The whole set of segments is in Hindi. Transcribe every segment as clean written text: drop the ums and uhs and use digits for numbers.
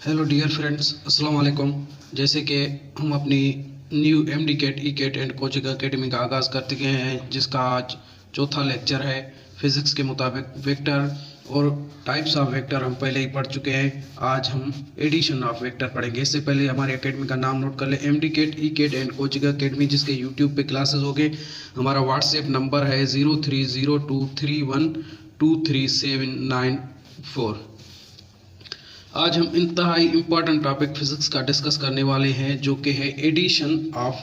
हेलो डियर फ्रेंड्स, अस्सलाम वालेकुम। जैसे कि हम अपनी new MD CAT E CAT and coaching academy का आगाज़ कर चुके हैं, जिसका आज चौथा लेक्चर है। फिज़िक्स के मुताबिक वेक्टर और टाइप्स ऑफ वेक्टर हम पहले ही पढ़ चुके हैं। आज हम एडिशन ऑफ वेक्टर पढ़ेंगे। इससे पहले हमारे एकेडमी का नाम नोट कर लें, MD CAT E CAT and coaching academy, जिसके यूट्यूब पे क्लासेस हो गए। हमारा व्हाट्सएप नंबर है 0302312379 4। आज हम इंतहाई इम्पॉर्टेंट टॉपिक फिजिक्स का डिस्कस करने वाले हैं, जो कि है addition of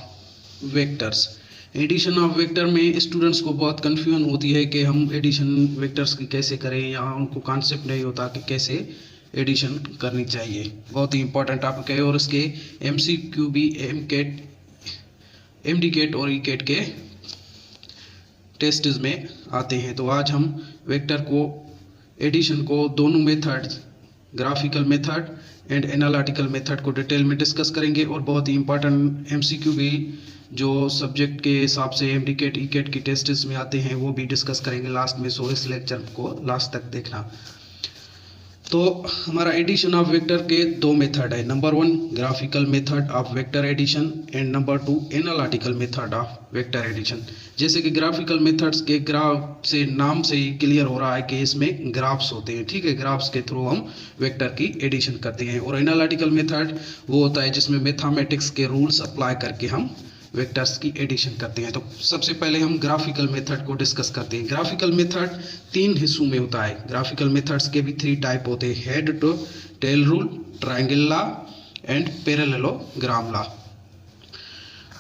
vectors. Addition of vector में स्टूडेंट्स को बहुत कन्फ्यूजन होती है कि हम एडिशन वेक्टर्स की कैसे करें, या उनको कॉन्सेप्ट नहीं होता कि कैसे एडिशन करनी चाहिए। बहुत ही इंपॉर्टेंट टॉपिक है और इसके एमसीक्यू भी एमडी कैट और ई कैट के टेस्ट में आते हैं। तो आज हम वेक्टर को एडिशन को दोनों method, graphical method and analytical method को डिटेल में डिस्कस करेंगे। और बहुत ही इंपॉर्टेंट एमसीक्यू भी जो सब्जेक्ट के हिसाब से एमडी कैट ई कैट की टेस्ट्स में आते हैं वो भी डिस्कस करेंगे लास्ट में। सो इस लेक्चर को लास्ट तक देखना। तो हमारा एडिशन ऑफ वेक्टर के दो मेथड है। Number 1 graphical method of vector addition and number 2 analytical method of vector addition. जैसे कि ग्राफिकल मेथड्स के ग्राफ से नाम से ही क्लियर हो रहा है कि इसमें ग्राफ्स होते हैं, ठीक है। ग्राफ्स के थ्रू हम वेक्टर की एडिशन करते हैं। और एनालिटिकल मेथड वो होता है जिसमें मैथमेटिक्स के रूल्स अप्लाई करके हम वेक्टर्स की एडिशन करते हैं। तो सबसे पहले हम ग्राफिकल मेथड को डिस्कस करते हैं। ग्राफिकल मेथड 3 हिस्सों में होता है। ग्राफिकल मेथड्स के भी 3 टाइप होते हैं, head to tail rule, triangle law and parallelogram law.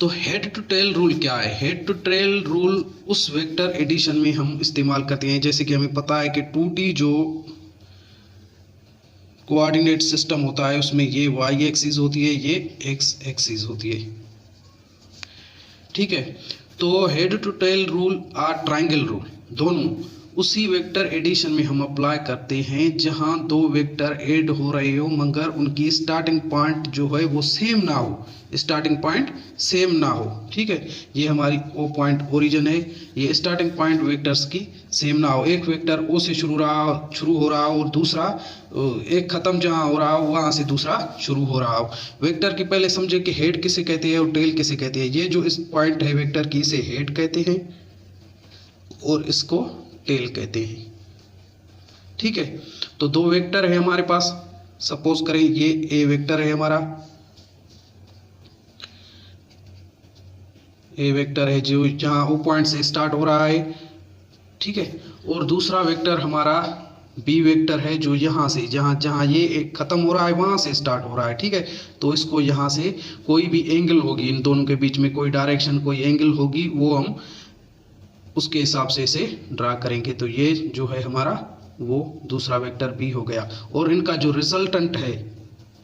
तो हेड टू टेल रूल क्या है? हेड टू टेल रूल उस वेक्टर एडिशन में हम इस्तेमाल करते हैं, जैसे कि हमें पता है कि 2D जो कोऑर्डिनेट सिस्टम होता है उसमें ये y एक्सिस होती है, ये x एक्सिस होती है, ठीक है। तो हेड टू टेल रूल और ट्रायंगल रूल दोनों उसी वेक्टर एडिशन में हम अप्लाई करते हैं जहां दो वेक्टर ऐड हो रहे हो मगर उनकी स्टार्टिंग पॉइंट जो है वो सेम ना हो, स्टार्टिंग पॉइंट सेम ना हो, ठीक है। ये हमारी ओ पॉइंट ओरिजिन है, ये स्टार्टिंग पॉइंट वेक्टर्स की सेम ना हो। एक वेक्टर ओ से शुरू हो रहा हो और दूसरा एक खत्म जहां हो रहा हो वहां से दूसरा शुरू हो रहा हो। वेक्टर की पहले समझे कि हेड किसे कहते हैं और टेल किसे कहते हैं। ये जो इस पॉइंट है वेक्टर की, इसे हेड कहते हैं और इसको टेल कहते हैं, ठीक है। तो दो वेक्टर है हमारे पास। सपोज करें ये ए वेक्टर है हमारा, ए वेक्टर है जो जहां ओ पॉइंट से स्टार्ट हो रहा है, ठीक है। और दूसरा वेक्टर हमारा बी वेक्टर है जो यहाँ से जहाँ ये एक खत्म हो रहा है वहां से स्टार्ट हो रहा है, ठीक है। तो इसको यहाँ से कोई भी एंगल होगी, इन दोनों के बीच में कोई डायरेक्शन, कोई एंगल होगी, वो हम उसके हिसाब से इसे ड्रा करेंगे। तो ये जो है हमारा वो दूसरा वेक्टर बी हो गया। और इनका जो रिजल्टेंट है,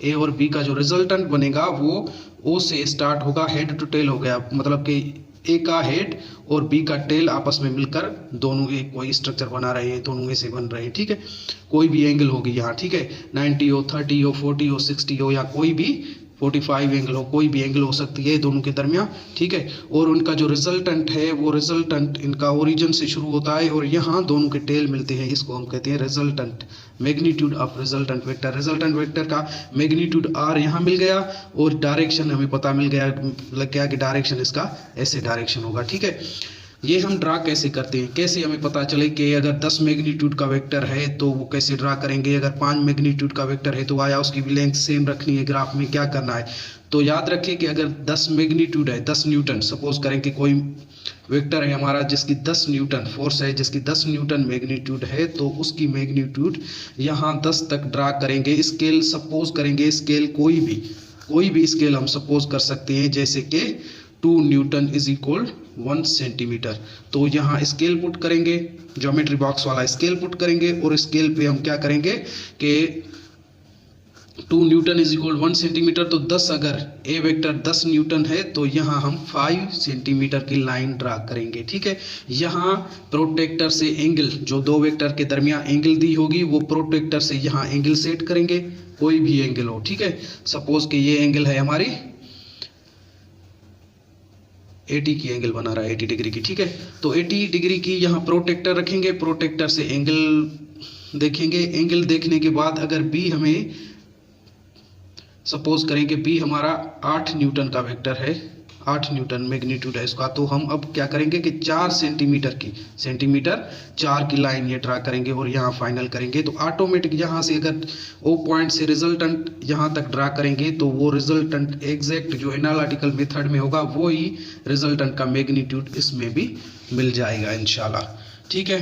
ए और बी का जो रिजल्टेंट बनेगा वो ओ से स्टार्ट होगा, हेड टू टेल हो गया। मतलब कि ए का हेड और बी का टेल आपस में मिलकर दोनों एक कोई स्ट्रक्चर बना रहे हैं, दोनों ऐसे बन रहे हैं, ठीक है। कोई भी एंगल होगी यहाँ, ठीक है, 90 हो, 30 हो, 40 हो, 60 हो, या कोई भी 45 एंगल हो, कोई भी एंगल हो सकती है दोनों के दरमियान, ठीक है। और उनका जो रिजल्टेंट है वो रिजल्टेंट इनका ओरिजिन से शुरू होता है और यहाँ दोनों के टेल मिलते हैं, इसको हम कहते हैं resultant, magnitude of resultant vector. Resultant vector का मैग्नीट्यूड आर यहाँ मिल गया और डायरेक्शन हमें पता मिल गया, लग गया कि डायरेक्शन इसका ऐसे डायरेक्शन होगा, ठीक है। ये हम ड्रा कैसे करते हैं, कैसे हमें पता चले कि अगर 10 मैग्नीट्यूड का वेक्टर है तो वो कैसे ड्रा करेंगे, अगर 5 मैग्नीट्यूड का वेक्टर है तो आया उसकी भी लेंथ सेम रखनी है, ग्राफ में क्या करना है। तो याद रखें कि अगर 10 मैग्नीट्यूड है, 10 न्यूटन, सपोज करें कि कोई वेक्टर है हमारा जिसकी 10 न्यूटन फोर्स है, जिसकी 10 न्यूटन मैग्नीट्यूड है, तो उसकी मैग्नीट्यूड यहाँ 10 तक ड्रा करेंगे। स्केल सपोज करेंगे, स्केल कोई भी स्केल हम सपोज कर सकते हैं, जैसे कि 2 न्यूटन इज इक्वल 1 सेंटीमीटर। तो यहाँ स्केल पुट करेंगे, ज्योमेट्री बॉक्स वाला स्केल पुट करेंगे और स्केल पे हम क्या करेंगे कि 2 न्यूटन इज इक्वल 1 सेंटीमीटर। तो 10 अगर ए वेक्टर 10 न्यूटन है तो यहाँ हम 5 सेंटीमीटर की लाइन ड्रा करेंगे, ठीक है। यहाँ प्रोटेक्टर से एंगल, जो दो वेक्टर के दरमियान एंगल दी होगी वो प्रोटेक्टर से यहाँ एंगल सेट करेंगे, कोई भी एंगल हो, ठीक है। सपोज कि ये एंगल है हमारी 80 की एंगल बना रहा है, 80 डिग्री की, ठीक है। तो 80 डिग्री की यहाँ प्रोटेक्टर रखेंगे, प्रोटेक्टर से एंगल देखेंगे। एंगल देखने के बाद अगर बी हमें सपोज करें कि बी हमारा 8 न्यूटन का वेक्टर है, 8 न्यूटन मैग्नीट्यूड है इसका, तो हम अब क्या करेंगे कि 4 सेंटीमीटर 4 की लाइन ये ड्रा करेंगे और यहाँ फाइनल करेंगे। तो ऑटोमेटिक यहाँ से अगर ओ पॉइंट से रिजल्टेंट यहाँ तक ड्रा करेंगे तो वो रिजल्टेंट एग्जैक्ट जो एनालिटिकल मेथड में होगा वो ही रिजल्टेंट का मैग्नीट्यूड इसमें भी मिल जाएगा इंशाल्लाह। ठीक है,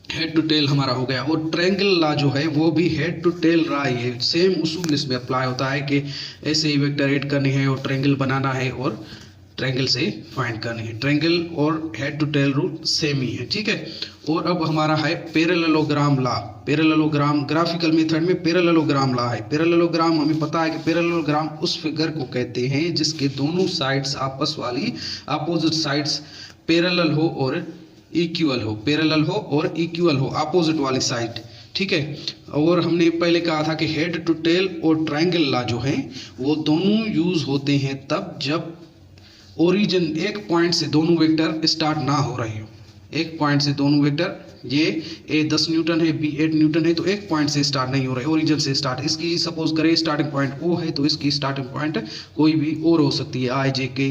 हेड टू टेल हमारा हो गया। और ट्रायंगल लॉ जो है वो भी हेड टू टेल लॉ ही है, सेम उसूल इसमें अप्लाई होता है कि ऐसे ही वेक्टर ऐड करने हैं और ट्रायंगल बनाना है और ट्रायंगल से फाइंड करनी है। ट्रायंगल और head to tail rule same ही है। ठीक है, और अब हमारा है parallelogram law. Parallelogram graphical method में पैरेललोग्राम लॉ है। पैरेललोग्राम हमें पता है कि पैरेललोग्राम उस फिगर को कहते हैं जिसके दोनों साइड्स आपस वाली अपोजिट साइड्स पैरेलल हो और इक्वल हो, पैरेलल हो और इक्वल हो अपोजिट वाली साइड। ठीक है, और हमने पहले कहा था कि हेड टू टेल और ट्रायंगल लॉ जो है वो दोनों यूज होते हैं तब जब ओरिजिन एक पॉइंट से दोनों वेक्टर स्टार्ट ना हो रहे हो। एक पॉइंट से दोनों वेक्टर, ये ए 10 न्यूटन है, बी 8 न्यूटन है, तो एक पॉइंट से स्टार्ट नहीं हो रहे, ओरिजिन से स्टार्ट। इसकी सपोज करें स्टार्टिंग पॉइंट ओ है तो इसकी स्टार्टिंग पॉइंट कोई भी और हो सकती है, आई जे के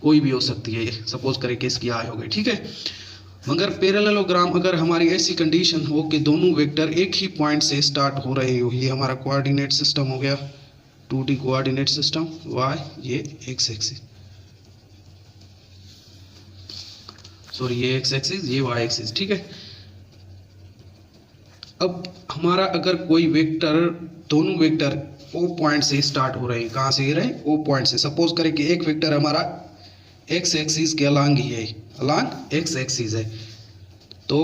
कोई भी हो सकती है, सपोज करें कि इसकी आई हो गई। ठीक है, मगर पैरेललोग्राम अगर हमारी ऐसी कंडीशन हो कि दोनों वेक्टर एक ही पॉइंट से स्टार्ट हो रहे हो, ये हमारा कोऑर्डिनेट सिस्टम हो गया 2D कोऑर्डिनेट सिस्टम, वाई ये एक्स एक्सिस, सॉरी ये एक्स एक्सिस ये वाई एक्सिस। ठीक है, अब हमारा अगर कोई वेक्टर, दोनों वेक्टर ओ पॉइंट से स्टार्ट हो रहे हैं, कहाँ से रहे, ओ पॉइंट से। सपोज करें कि एक वेक्टर हमारा एक्स एक्सिस के अलांग ही है, अलांग एक्स एक्सिस है, तो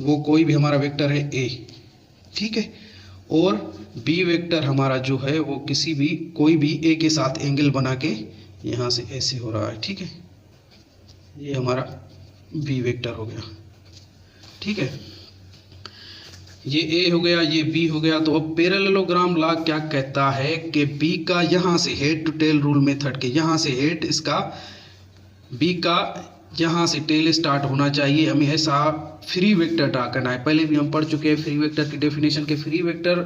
वो कोई भी हमारा वेक्टर है ए। ठीक है, और बी वेक्टर हमारा जो है वो किसी भी कोई भी ए के साथ एंगल बना के यहाँ से ऐसे हो रहा है। ठीक है, ये हमारा बी वेक्टर हो गया। ठीक है, ये ए हो गया, ये बी हो गया। तो अब पैरेललोग्राम लॉ क्या कहता है कि बी का यहाँ से head to tail rule method के यहाँ से हेड, इसका बी का यहाँ से टेल स्टार्ट होना चाहिए। हमें ऐसा फ्री वेक्टर ड्रा करना है। पहले भी हम पढ़ चुके हैं फ्री वेक्टर की डेफिनेशन के। फ्री वेक्टर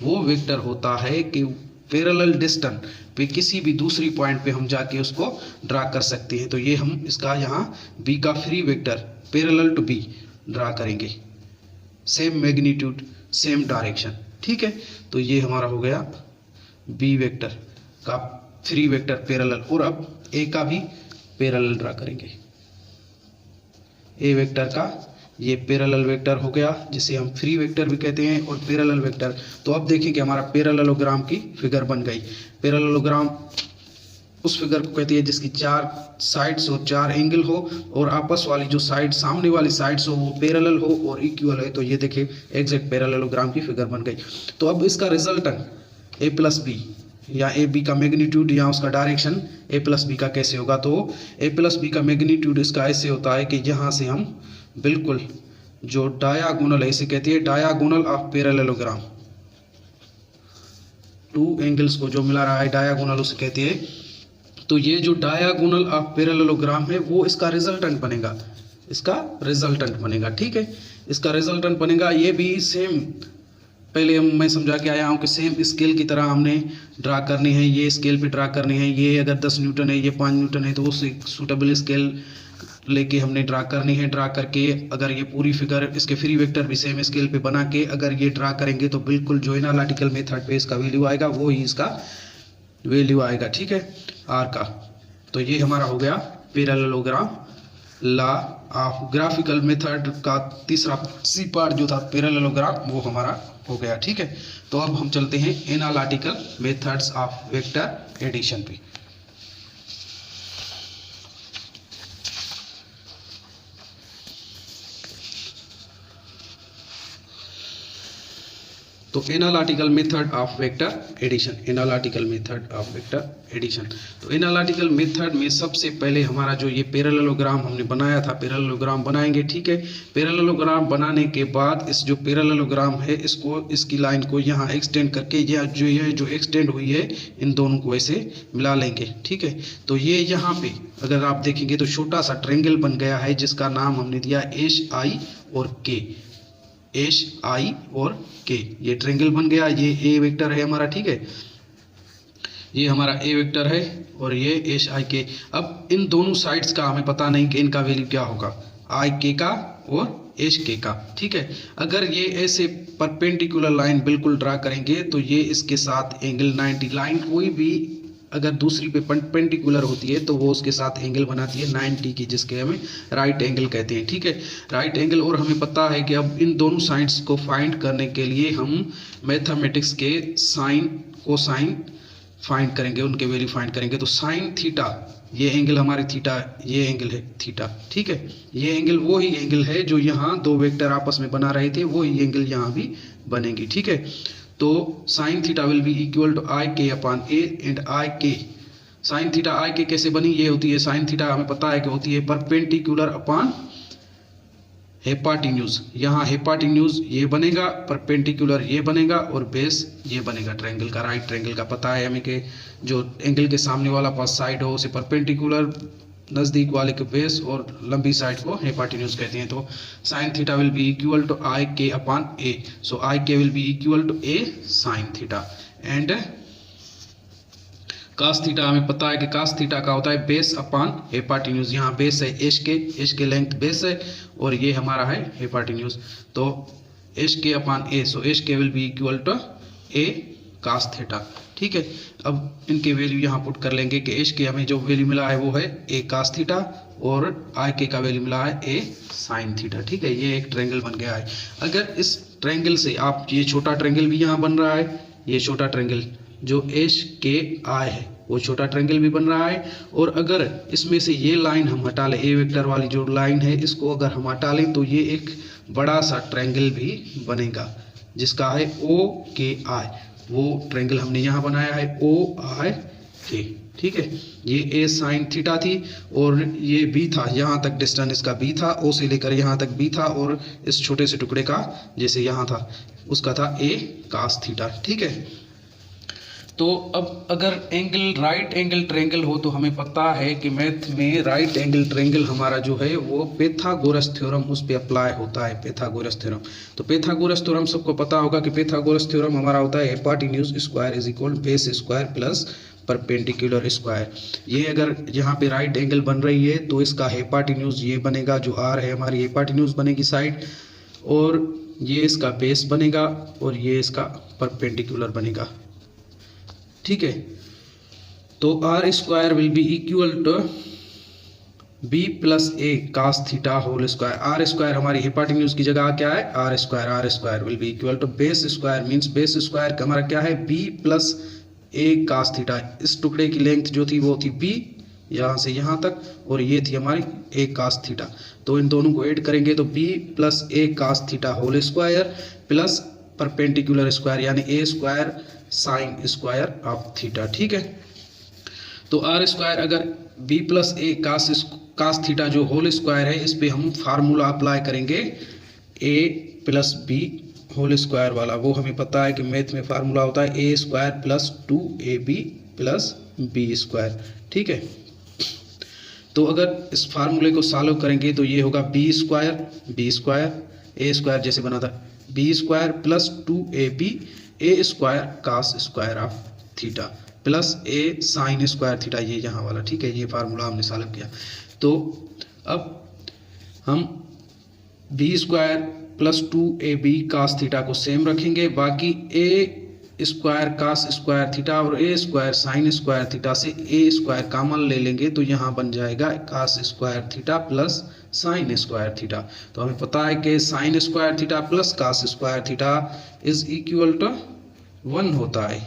वो वेक्टर होता है कि पैरेलल डिस्टेंस पे किसी भी दूसरी पॉइंट पे हम जाके उसको ड्रा कर सकते हैं। तो ये हम इसका यहाँ बी का free vector parallel to B draw करेंगे, सेम मैग्नीट्यूड सेम डायरेक्शन। ठीक है, तो ये हमारा हो गया बी वेक्टर का फ्री वेक्टर पैरेलल। और अब ए का भी पैरेलल ड्रा करेंगे। ए वेक्टर का ये पैरेलल वेक्टर हो गया जिसे हम फ्री वेक्टर भी कहते हैं, और पैरेलल वेक्टर। तो अब देखिए कि हमारा पैरेललोग्राम की फिगर बन गई। पैरेललोग्राम उस फिगर को कहती है जिसकी 4 साइड्स हो, 4 एंगल हो, और आपस वाली जो साइड, सामने वाली साइड्स हो वो पैरेलल हो और इक्वल है। तो ये देखिए एग्जैक्ट पैरेललोग्राम की फिगर बन गई। तो अब इसका रिजल्टेंट ए प्लस बी या ए बी का मैग्नीट्यूड या उसका डायरेक्शन ए प्लस बी का कैसे होगा। तो ए प्लस बी का मैग्नीट्यूड इसका ऐसे होता है कि यहाँ से हम बिल्कुल जो डायागोनल है, इसे कहती है डायागोनल ऑफ पैरेललोग्राम। 2 एंगल्स को जो मिला रहा है डायागोनल उसे कहती है। तो ये जो डायागोनल ऑफ पैरेललोग्राम है वो इसका रिजल्टेंट बनेगा, इसका रिजल्टेंट बनेगा। ठीक है, इसका रिजल्टेंट बनेगा। ये भी सेम पहले मैं समझा के आया हूँ कि सेम स्केल की तरह हमने ड्रा करनी है। ये स्केल पे ड्रा करनी है। ये अगर 10 न्यूटन है, ये 5 न्यूटन है, तो उस सूटेबल स्केल लेके हमने ड्रा करनी है। ड्रा करके अगर ये पूरी फिगर, इसके फ्री वेक्टर भी सेम स्केल पे बना के अगर ये ड्रा करेंगे तो बिल्कुल जो एनालिटिकल मेथड पे इसका वैल्यू आएगा वो ही इसका वैल्यू आएगा। ठीक है, आर का। तो ये हमारा हो गया parallelogram law of graphical method का तीसरा सी पार्ट जो था पैरेललोग्राम, वो हमारा हो गया। ठीक है, तो अब हम चलते हैं analytical methods of vector addition पे। तो analytical method of vector addition, analytical method of vector addition. तो एनालिटिकल मेथड में सबसे पहले हमारा जो ये पैरेललोग्राम हमने बनाया था, पैरेललोग्राम बनाएंगे। ठीक है, पैरेललोग्राम बनाने के बाद इस जो पैरेललोग्राम है इसको, इसकी लाइन को यहाँ एक्सटेंड करके ये जो एक्सटेंड हुई है इन दोनों को ऐसे मिला लेंगे। ठीक है, तो ये यहाँ पे अगर आप देखेंगे तो छोटा सा ट्रायंगल बन गया है जिसका नाम हमने दिया एच आई और के, एच आई और के। ये ट्रायंगल बन गया। ये ए वेक्टर है हमारा। ठीक है, ये हमारा ए वेक्टर है और ये एच आई के। अब इन दोनों साइड्स का हमें पता नहीं कि इनका वैल्यू क्या होगा, आई के का और एच के का। ठीक है, अगर ये ऐसे परपेंडिकुलर लाइन बिल्कुल ड्रा करेंगे तो ये इसके साथ एंगल 90, लाइन कोई भी अगर दूसरी पे परपेंडिकुलर होती है तो वो उसके साथ एंगल बनाती है 90 की, जिसके हमें राइट एंगल कहते हैं। ठीक है, राइट एंगल। और हमें पता है कि अब इन दोनों साइड्स को फाइंड करने के लिए हम मैथमेटिक्स के साइन कोसाइन फाइंड करेंगे, उनके वैल्यू फाइंड करेंगे। तो साइन थीटा, ये एंगल हमारे थीटा, ये एंगल है थीटा। ठीक है, ये एंगल वो ही एंगल है जो यहाँ दो वेक्टर आपस में बना रहे थे, वो ही एंगल यहाँ भी बनेगी। ठीक है, तो sine theta will be equal to I K upon A and I के। साइन थीटा आई के कैसे बनी, ये होती है साइन थीटा, हमें पता है कि होती है परपेंडिकुलर अपॉन हेपाटिन्यूज। यहाँ हेपाटिन्यूज ये बनेगा, परपेंडिकुलर ये बनेगा और बेस ये बनेगा ट्रायंगल का, राइट ट्रायंगल का। पता है हमें कि जो एंगल के सामने वाला पास साइड हो उसे परपेंडिकुलर, नज़दीक वाले के बेस और लंबी साइड को हेपाटिन्यूज कहते हैं। तो sine theta will be equal to I K upon A. So I K will be equal to A sine theta and cos theta. हमें पता है कि कास थीटा का होता है बेस अपॉन हेपाटिन्यूज। यहाँ बेस है एच के लेंथ बेस है और ये हमारा है हेपाटिन्यूज। तो H K upon A, so H K will be equal to A cos theta. ठीक है, अब इनके वैल्यू यहाँ पुट कर लेंगे कि एच के हमें जो वैल्यू मिला है वो है ए कास थीटा और आई के का वैल्यू मिला है ए साइन थीटा। ठीक है, ये एक ट्रायंगल बन गया है। अगर इस ट्रायंगल से आप, ये छोटा ट्रायंगल भी यहाँ बन रहा है, ये छोटा ट्रायंगल जो एच के आई है वो छोटा ट्रायंगल भी बन रहा है। और अगर इसमें से ये लाइन हम हटा लें, ए वेक्टर वाली जो लाइन है इसको अगर हम हटा लें तो ये एक बड़ा सा ट्रायंगल भी बनेगा जिसका है ओ के आई। वो ट्रायंगल हमने यहाँ बनाया है ओ आई के। ठीक है, ये ए साइन थीटा थी और ये बी था, यहाँ तक डिस्टेंस इसका बी था, ओ से लेकर यहाँ तक बी था और इस छोटे से टुकड़े का जैसे यहाँ था उसका था ए कास थीटा। ठीक है, तो अब अगर एंगल राइट एंगल ट्रायंगल हो तो हमें पता है कि मैथ में राइट एंगल ट्रायंगल हमारा जो है वो पैथागोरस थ्योरम उस पर अप्लाई होता है, पैथागोरस थ्योरम। तो पैथागोरस थ्योरम सबको पता होगा कि पैथागोरस थ्योरम हमारा होता है hypotenuse square is equal base square plus perpendicular square. ये अगर यहाँ पे राइट एंगल बन रही है तो इसका हेपाटिन्यूज ये बनेगा, जो आर है हमारी हेपाटिन्यूज बनेगी साइड, और ये इसका बेस बनेगा और ये इसका परपेंडिकुलर बनेगा। ठीक है, तो R square will be equal to B plus A cos theta whole square. R square हमारी हेपाटिन्यूज की जगह क्या है R square will be equal to base square, means base square का हमारा क्या है B plus A cos theta. इस टुकड़े की लेंथ जो थी वो थी बी यहाँ से यहाँ तक और ये थी हमारी ए कास थीटा। तो इन दोनों को ऐड करेंगे तो B plus A cos theta whole square plus perpendicular square यानी A square sine square of theta. ठीक है, तो आर स्क्वायर अगर B plus A cos theta जो होल स्क्वायर है इस पे हम फार्मूला अप्लाई करेंगे A plus B whole square वाला। वो हमें पता है कि मैथ में फार्मूला होता है A square plus 2ab plus B square. ठीक है, तो अगर इस फार्मूले को सॉल्व करेंगे तो ये होगा बी स्क्वायर ए स्क्वायर जैसे बना था B square plus 2ab A square cos square of theta plus A sine square theta, ये यहाँ वाला। ठीक है, ये फार्मूला हमने सॉल्व किया। तो अब हम B square plus 2ab cos theta को सेम रखेंगे, बाकी A square cos square theta और A square sine square theta से ए स्क्वायर कॉमन ले लेंगे तो यहाँ बन जाएगा cos square theta plus sine square theta. तो हमें पता है कि sine square theta plus cos square theta is equal to 1 होता है,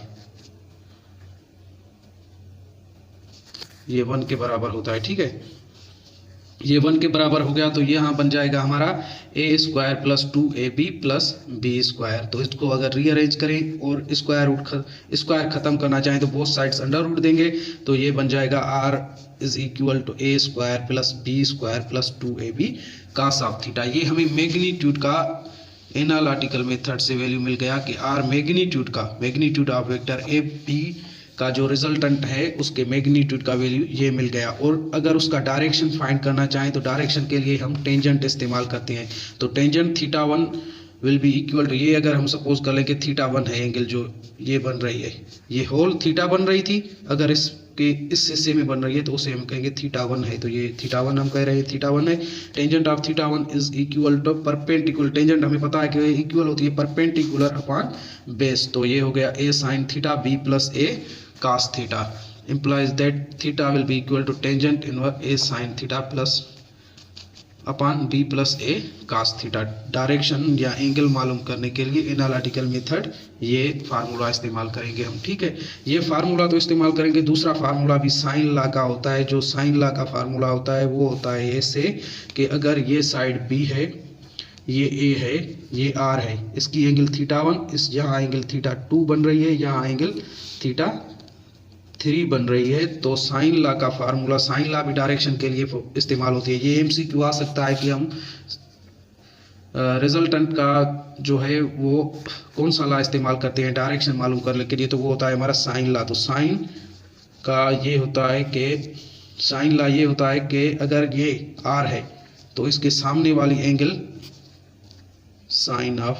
ये 1 के बराबर होता है। ठीक है, ये 1 के बराबर हो गया तो यहाँ बन जाएगा हमारा A square plus 2ab plus B square. तो इसको अगर रीअरेंज करें और स्क्वायर खत्म करना चाहें तो बोथ साइड्स अंडर रूट देंगे तो ये बन जाएगा R is equal to A square plus B square plus 2ab cos of theta. ये हमें मैग्नीट्यूड का एनालिटिकल मेथड से वैल्यू मिल गया कि R magnitude of vector A B का जो रिजल्टेंट है उसके मैग्नीट्यूड का वैल्यू ये मिल गया। और अगर उसका डायरेक्शन फाइंड करना चाहें तो डायरेक्शन के लिए हम टेंजेंट इस्तेमाल करते हैं। तो tangent theta 1 will be equal to, ये अगर हम सपोज कर लें कि θ1 है एंगल जो ये बन रही है, ये होल थीटा बन रही थी, अगर इसके इस हिस्से में बन रही है तो उसे हम कहेंगे θ1 है, तो ये θ1 हम कह रहे हैं θ1 है। Tangent of θ1 is equal to perpendicular, tangent हमें पता है कि इक्वल होती है परपेंडिकुलर अपॉन बेस, तो ये हो गया a sin theta b plus a cos theta, implies that theta will be equal to tangent inverse a sin theta plus upon b plus a cos theta. Direction या एंगल मालूम करने के लिए एनालिटिकल मेथड ये फार्मूला इस्तेमाल करेंगे हम, ठीक है। ये फार्मूला तो इस्तेमाल करेंगे, दूसरा फार्मूला भी साइन लॉ का होता है। जो साइन लॉ का फार्मूला होता है वो होता है ऐसे कि अगर ये साइड b है, ये a है, ये r है, इसकी एंगल θ1, इस यहाँ एंगल θ2 बन रही है, यहाँ एंगल θ3 बन रही है, तो साइन लॉ का फार्मूला, साइन लॉ भी डायरेक्शन के लिए इस्तेमाल होती है। ये MCQ आ सकता है कि हम रिजल्टेंट का जो है वो कौन सा लॉ इस्तेमाल करते हैं डायरेक्शन मालूम करने के लिए, तो वो होता है हमारा साइन लॉ। तो साइन का ये होता है कि साइन लॉ ये होता है कि अगर ये r है तो इसके सामने वाली angle sine of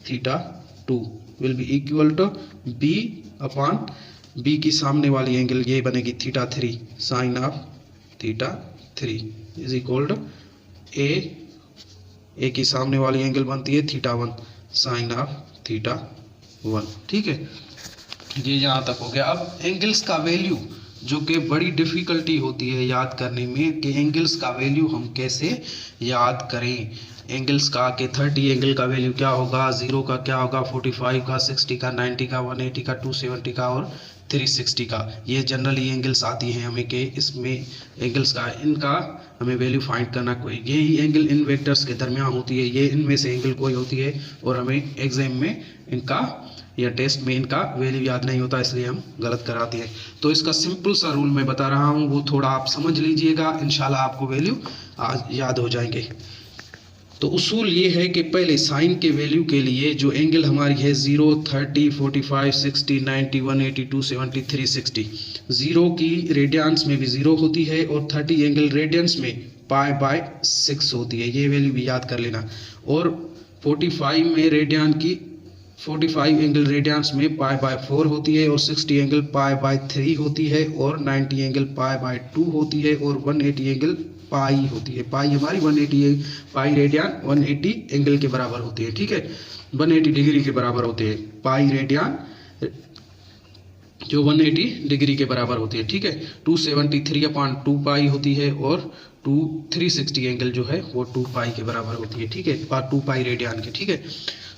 θ2 will be equal to b upon b की सामने वाली एंगल ये बनेगी θ3, sine of θ3 is equal to a की सामने वाली एंगल बनती है θ1, साइन ऑफ θ1, ठीक है। ये यहाँ तक हो गया। अब एंगल्स का वैल्यू, जो कि बड़ी डिफ़िकल्टी होती है याद करने में कि एंगल्स का वैल्यू हम कैसे याद करें। एंगल्स का कि 30 एंगल का वैल्यू क्या होगा, 0 का क्या होगा, 45 का, 60 का, 90 का, 180 का, 270 का और 360 का। ये जनरली एंगल्स आती हैं हमें कि इसमें एंगल्स का इनका हमें वैल्यू फाइंड करना, कोई यही एंगल इन वेक्टर्स के दरमियान होती है, ये इनमें से एंगल कोई होती है और हमें एग्जाम में इनका या टेस्ट में इनका वैल्यू याद नहीं होता, इसलिए हम गलत कराते हैं। तो इसका सिंपल सा रूल मैं बता रहा हूँ, वो थोड़ा आप समझ लीजिएगा, इंशाल्लाह आपको वैल्यू आज याद हो जाएंगे। तो उसूल ये है कि पहले साइन के वैल्यू के लिए जो एंगल हमारी है 0, 30, 45, 60, 90, 180, 270, 360, 0 की रेडियंस में भी 0 होती है और 30 एंगल रेडियंस में π/6 होती है, ये वैल्यू भी याद कर लेना। और 45 में रेडियन की 45 एंगल रेडियंस में π/4 होती है और 60 एंगल π/3 होती है और 90 एंगल π/2 होती है और 180 एंगल पाई होती है। पाई हमारी 180 पाई रेडियन 180 एंगल के बराबर होती है, ठीक है, 180 डिग्री के बराबर होते हैं। पाई रेडियन जो 180 डिग्री के बराबर होती है, ठीक है। 273/2 पाई होती है और 360 एंगल जो है वो 2 पाई के बराबर होती है, ठीक है, 2 पाई रेडियन के, ठीक है।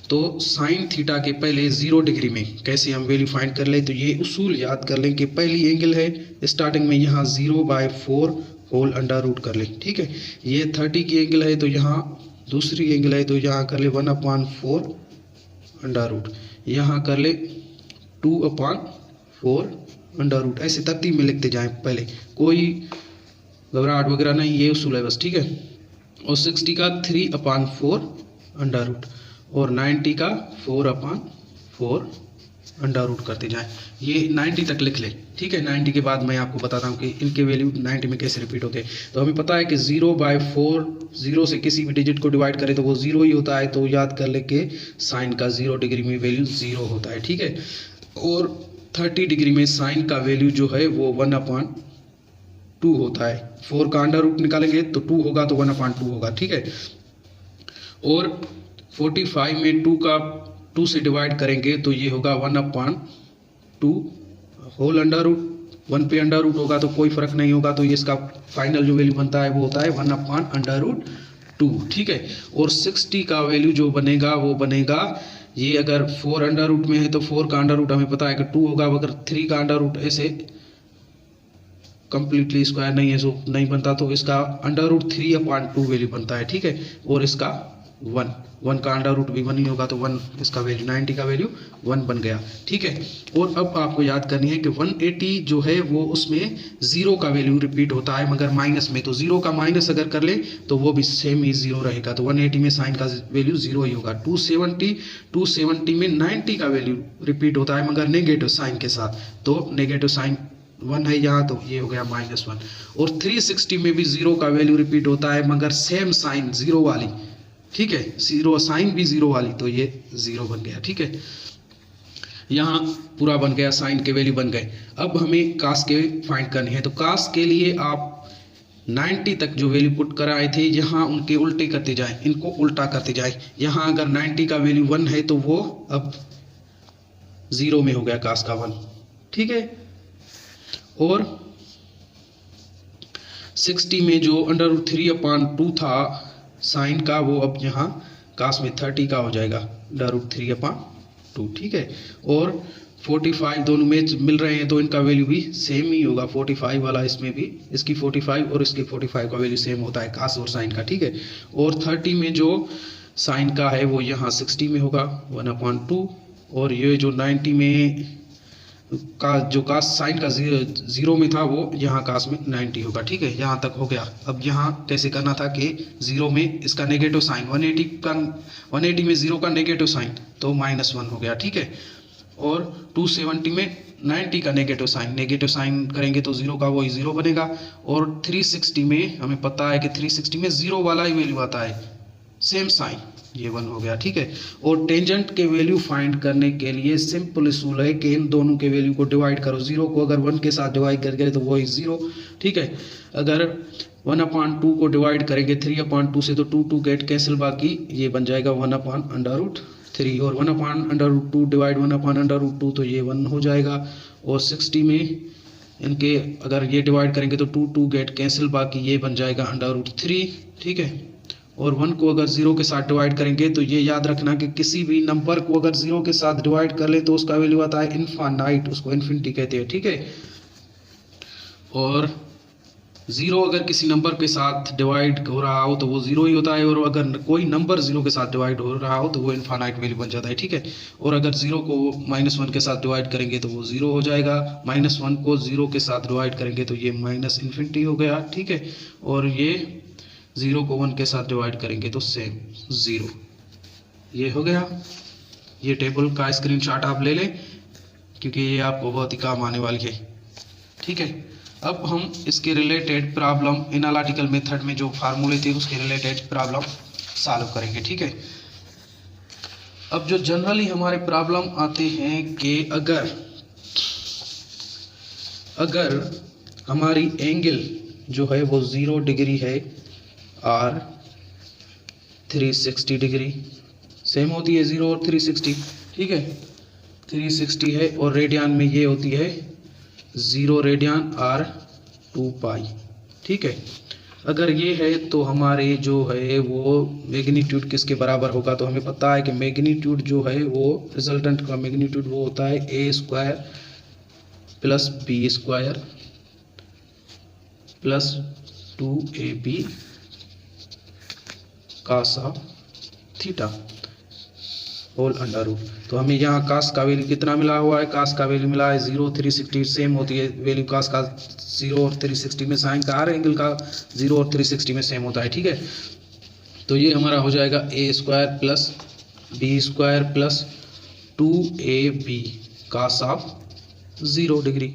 तो साइन थीटा के पहले 0 डिग्री में कैसे हम वैल्यू फाइंड कर लें, तो ये उसूल याद कर लें कि पहली एंगल है स्टार्टिंग में यहाँ 0/4 होल अंडर रूट कर ले, ठीक है। ये 30 की एंगल है तो यहाँ दूसरी एंगल है तो यहाँ कर ले 1/4 अंडर रूट, यहाँ कर ले 2/4 अंडर रूट, ऐसे तरतीब में लिखते जाएं, पहले कोई घबराहट वगैरह नहीं, ये उसूल है बस, ठीक है। और 60 का 3/4 अंडर रूट और 90 का 4/4 अंडर रूट करते जाएं। ये 90 तक लिख ले, ठीक है। 90 के बाद मैं आपको बताता हूँ कि इनके वैल्यू 90 में कैसे रिपीट होते हैं। तो हमें पता है कि 0/4, 0 से किसी भी डिजिट को डिवाइड करें तो वो 0 ही होता है, तो याद कर ले कि साइन का 0 डिग्री में वैल्यू 0 होता है, ठीक है। और 30 डिग्री में साइन का वैल्यू जो है वो 1/2 होता है। 4 का अंडर रूट निकालेंगे तो 2 होगा तो 1/2 होगा, ठीक है। और 45 में 2 से डिवाइड करेंगे तो ये होगा 1/2 होल अंडर रूट, 1 पे अंडर रूट होगा तो कोई फर्क नहीं होगा, तो ये इसका फाइनल जो वैल्यू बनता है वो होता है 1/√2, ठीक है। और 60 का वैल्यू जो बनेगा वो बनेगा, ये अगर 4 अंडर रूट में है तो 4 का अंडर रूट हमें पता है कि 2 होगा, अगर 3 का अंडर रूट ऐसे कंप्लीटली स्क्वायर नहीं है सो नहीं बनता, तो इसका √3/2 वैल्यू बनता है, ठीक है। और इसका 1 का अंडर रूट भी 1 ही होगा तो 1 इसका वैल्यू 90 का वैल्यू 1 बन गया, ठीक है। और अब आपको याद करनी है कि 180 जो है वो उसमें 0 का वैल्यू रिपीट होता है मगर माइनस में, तो 0 का माइनस अगर कर ले तो वो भी सेम ही 0 रहेगा, तो 180 में साइन का वैल्यू 0 ही होगा। 270 में 90 का वैल्यू रिपीट होता है मगर नेगेटिव साइन के साथ, तो नेगेटिव साइन 1 है यहाँ, तो ये हो गया -1। और 360 में भी 0 का वैल्यू रिपीट होता है मगर सेम साइन 0 वाली ठीक है, जीरो साइन भी जीरो वाली, तो ये जीरो बन गया। ठीक है, यहाँ पूरा बन गया, साइन के वैल्यू बन गए। अब हमें कास के फाइंड करने हैं, तो कास के लिए आप 90 तक जो वैल्यू पुट कराए थे यहाँ उनके उल्टे करते जाए, इनको उल्टा करते जाए। यहाँ अगर 90 का वैल्यू 1 है तो वो अब 0 में हो गया कास का 1। ठीक है, और 60 में जो √3/2 था साइन का, वो अब यहाँ कास में 30 का हो जाएगा √3/2। ठीक है, और 45 दोनों में मिल रहे हैं तो इनका वैल्यू भी सेम ही होगा। 45 वाला इसमें भी, इसकी 45 और इसकी 45 का वैल्यू सेम होता है कास और साइन का। ठीक है, और 30 में जो साइन का है वो यहाँ 60 में होगा 1/2, और ये जो 90 में का जो कास साइन का 0 में था वो यहाँ कास में 90 होगा। ठीक है, यहाँ तक हो गया। अब यहाँ कैसे करना था कि 0 में इसका नेगेटिव साइन, 180 में 0 का नेगेटिव साइन तो -1 हो गया। ठीक है, और 270 में 90 का नेगेटिव साइन करेंगे तो 0 का वही 0 बनेगा। और 360 में हमें पता है कि 360 में 0 वाला ही वैल्यू आता है, सेम साइन, ये 1 हो गया। ठीक है, और टेंजेंट के वैल्यू फाइंड करने के लिए सिंपल उसूल है कि इन दोनों के वैल्यू को डिवाइड करो। 0 को अगर 1 के साथ डिवाइड करेंगे तो वही 0। ठीक है, अगर 1/2 को डिवाइड करेंगे 3/2 से तो 2 गेट कैंसिल, बाकी ये बन जाएगा 1/√3, और 1/√2 डिवाइड 1/√2 तो ये 1 हो जाएगा। और 60 में इनके अगर ये डिवाइड करेंगे तो 2 गेट कैंसिल, बाकी ये बन जाएगा √3। ठीक है, और 1 को अगर 0 के साथ डिवाइड करेंगे तो ये याद रखना कि किसी भी नंबर को अगर 0 के साथ डिवाइड कर ले तो उसका वैल्यू आता है इनफाइनाइट, उसको इन्फिनिटी कहते हैं। ठीक है, और 0 अगर किसी नंबर के साथ डिवाइड हो रहा हो तो वो 0 ही होता है, और अगर कोई नंबर 0 के साथ डिवाइड हो रहा हो तो वो इनफाइनाइट वैल्यू बन जाता है। ठीक है, और अगर 0 को -1 के साथ डिवाइड करेंगे तो वो 0 हो जाएगा, -1 को 0 के साथ डिवाइड करेंगे तो ये −इन्फिनिटी हो गया। ठीक है, और ये 0 को 1 के साथ डिवाइड करेंगे तो सेम 0, ये हो गया। ये टेबल का स्क्रीनशॉट आप ले लें क्योंकि ये आपको बहुत ही काम आने वाली है। ठीक है, अब हम इसके रिलेटेड प्रॉब्लम एनालिटिकल मेथड में जो फार्मूले थे उसके रिलेटेड प्रॉब्लम सॉल्व करेंगे। ठीक है, अब जो जनरली हमारे प्रॉब्लम आते हैं कि अगर हमारी एंगल जो है वो 0 डिग्री है और 360 डिग्री, सेम होती है 0 और 360। ठीक है, 360 है और रेडियन में ये होती है 0 रेडियन और 2 पाई। ठीक है, अगर ये है तो हमारे जो है वो मैग्नीट्यूड किसके बराबर होगा, तो हमें पता है कि मैग्नीट्यूड जो है वो रिजल्टेंट का मैग्नीट्यूड वो होता है a² + b² + 2ab cos theta whole under root. तो हमें यहाँ कास का वैल्यू कितना मिला हुआ है, कास का वैल्यू मिला है 0, 360 सेम होती है वैल्यू कास का 0 और 360 में, साइन का हर एंगल का 0 और 360 में सेम होता है। ठीक है, तो ये हमारा हो जाएगा a² + b² + 2ab cos 0 degree.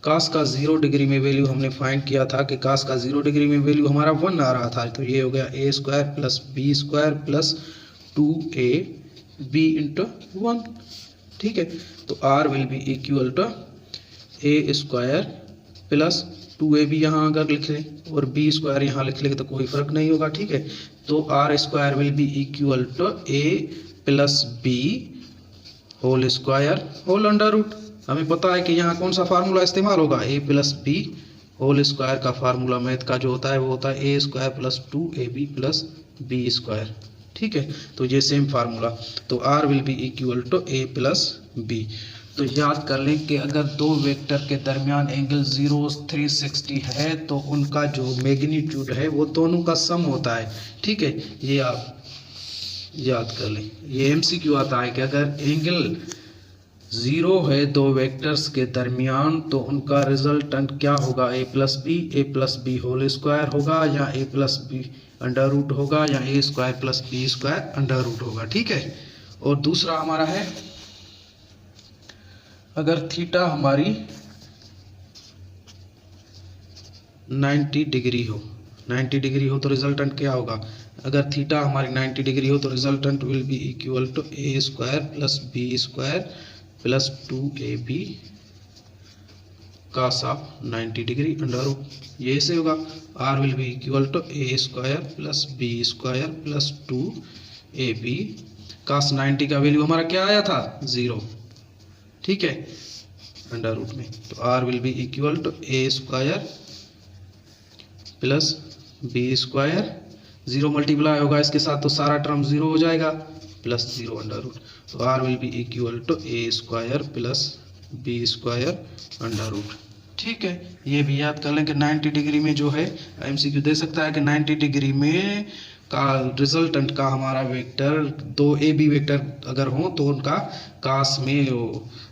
कास का 0 डिग्री में वैल्यू हमने फाइंड किया था कि कास का 0 डिग्री में वैल्यू हमारा 1 आ रहा था, तो ये हो गया a² + b² + 2ab × 1। ठीक है, तो r will be equal to a² + 2ab यहाँ अगर लिख लें और b² यहाँ लिख लेंगे तो कोई फर्क नहीं होगा। ठीक है, तो r² will be equal to a + b whole square whole under root. हमें पता है कि यहाँ कौन सा फार्मूला इस्तेमाल होगा, a + b होल स्क्वायर का फार्मूला मैथ का जो होता है वो होता है a² + 2ab + b²। ठीक है, तो ये सेम फार्मूला, तो r will be equal to a + b। तो याद कर लें कि अगर दो वेक्टर के दरमियान एंगल 0 360 है तो उनका जो मैग्नीट्यूड है वो दोनों का सम होता है। ठीक है, ये आप याद कर लें, ये MCQ आता है कि अगर एंगल 0 है दो वेक्टर्स के दरमियान तो उनका रिजल्टेंट क्या होगा, a + b होल स्क्वायर होगा या a + b अंडर रूट होगा या a² + b² अंडर रूट होगा। ठीक है, और दूसरा हमारा है अगर थीटा हमारी 90 डिग्री हो, 90 डिग्री हो तो रिजल्टेंट क्या होगा, अगर थीटा हमारी 90 डिग्री हो तो resultant will be equal to A square plus B square plus 2ab cos of 90 degree under root ये ऐसे होगा। r will be equal to A square plus B square plus 2ab cos 90 का वैल्यू हमारा क्या आया था 0, ठीक है, अंडर रूट में। तो r will be equal to A square plus B square, 0 multiply होगा इसके साथ तो सारा टर्म 0 हो जाएगा, प्लस 0 अंडर रूट। तो r will be equal to A square plus B square under root, ठीक है। ये भी याद कर लें कि 90 डिग्री में जो है एमसीक्यू दे सकता है कि 90 डिग्री में का रिजल्टेंट का हमारा वेक्टर, दो ए बी वेक्टर अगर हो तो उनका कास में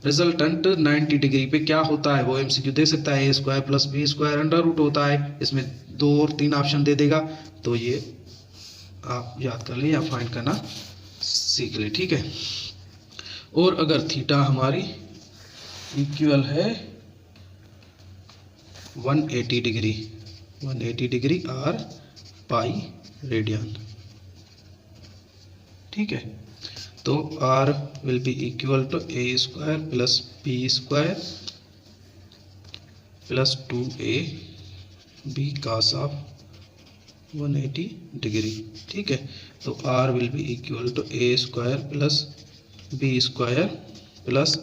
रिजल्टेंट 90 डिग्री पे क्या होता है वो एमसीक्यू दे सकता है। A square plus B square under root होता है, इसमें 2 और 3 ऑप्शन दे देगा, तो ये आप याद कर लें या फाइंड करना सीख लें, ठीक है। और अगर थीटा हमारी इक्वल है 180 डिग्री और पाई रेडियन, ठीक है, तो r will be equal to A square plus B square plus 2ab cos of 180 degree, ठीक है। तो r will be equal to A square plus B square plus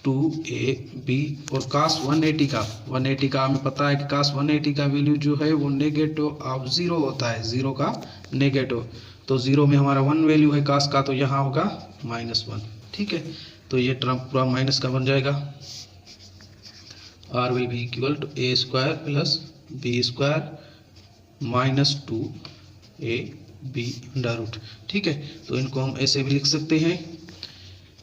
2ab और cos 180 का हमें पता है कि cos 180 का वैल्यू जो है वो नेगेटिव ऑफ 0 होता है, 0 का नेगेटिव, तो 0 में हमारा 1 वैल्यू है cos का, तो यहाँ होगा -1, ठीक है। तो ये टर्म पूरा माइनस का बन जाएगा। r will be equal to A square plus B square minus 2ab under root, ठीक है। तो इनको हम ऐसे भी लिख सकते हैं,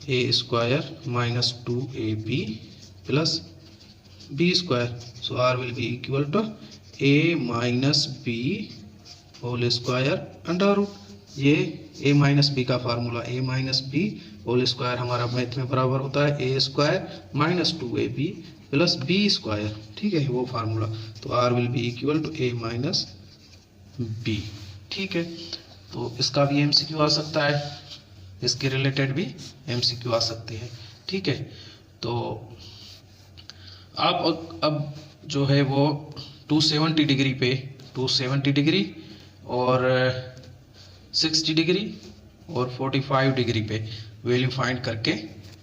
A square minus 2ab plus B square, so r will be equal to a minus B whole square under root. ये a माइनस बी का फार्मूला, a minus B whole square हमारा मैथ में बराबर होता है A square minus 2ab plus B square, ठीक है, वो फार्मूला। तो r will be equal to a minus B, ठीक है। तो इसका भी एमसीक्यू आ सकता है, इसके रिलेटेड भी एमसीक्यू आ सकते हैं, ठीक है। तो आप अब जो है वो 270 डिग्री पे 270 डिग्री और 60 डिग्री और 45 डिग्री पे वैल्यू फाइंड करके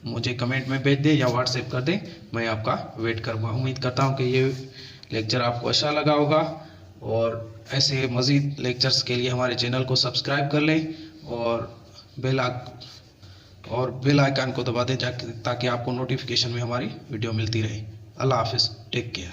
मुझे कमेंट में भेज दें या व्हाट्सएप कर दें, मैं आपका वेट करूँगा। उम्मीद करता हूँ कि ये लेक्चर आपको अच्छा लगा होगा और ऐसे मज़ीद लेक्चर्स के लिए हमारे चैनल को सब्सक्राइब कर लें और बेल आइकन को दबा दें ताकि आपको नोटिफिकेशन में हमारी वीडियो मिलती रहे। अल्लाह हाफिज़, टेक केयर।